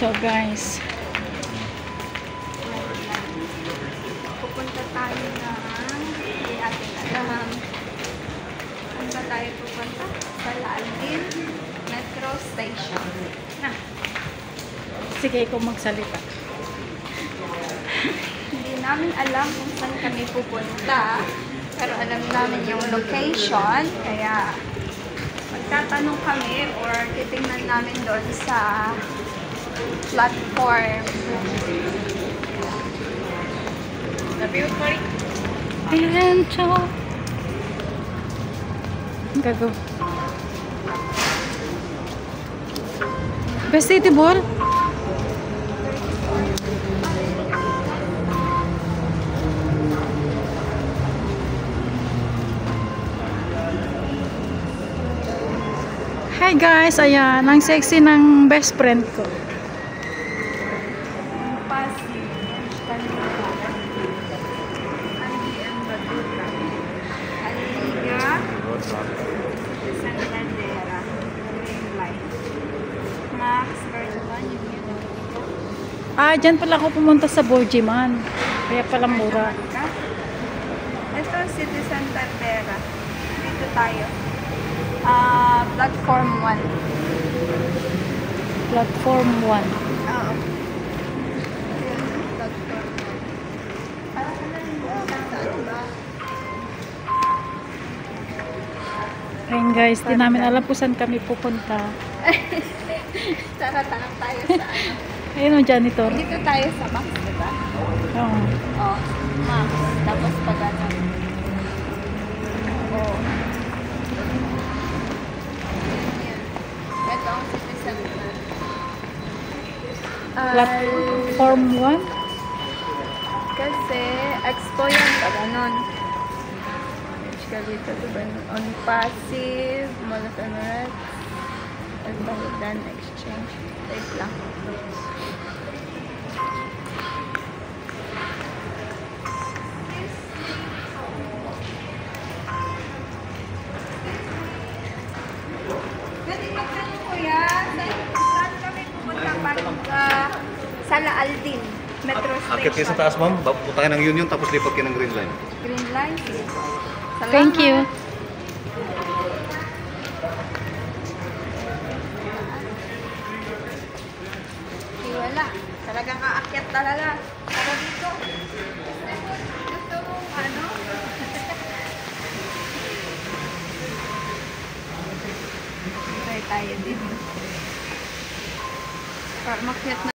So guys, pupunta tayo ng hindi atin alam. Saan ba tayo pupunta? Sa Laaldin Metro Station. Na. sige ikaw magsalita. Hindi namin alam kung saan kami pupunta. Pero alam namin yung location. Kaya magtatanong kami or titingnan namin doon sa platform. Ayan, ciao. Ang gagaw. Vegetable? Hi guys, ayan, ang sexy ng best friend ko. Pasig, Aliga, Santander, Green Line, Max, Bertolon, yung yun. Ah, dyan pala ako pumunta sa Borgiman. Kaya pala mura. Ito, City Santander. Dito tayo. Platform 1. Platform 1. Oo. Platform 1. Saan ba? Ayun guys, di namin alam kung saan kami pupunta. Tanong tayo sa ano. Ayun o, janitor. Dito tayo sa Max, diba? Oo. Oh, Max. Tapos pag ano. Oh. Yan. Ito ang City Center. Platform 1? Kasi expo yan pag ganun. Ka dito, diba? On passive, Mall of Emirates, Al-Bahidan Exchange. Wait lang. Pwede magtanong kuya, saan kami pupunta pag sa Laaldin Metro Station? Akit kayo sa taas, ma'am. Punta kayo ng Union, tapos lipat kayo ng Green Line. Green Line. Salamat. Thank you. Okay, wala. Talagang aakyat talaga. Para dito. Gusto mo, ano? Try tayo din. Para makyat na.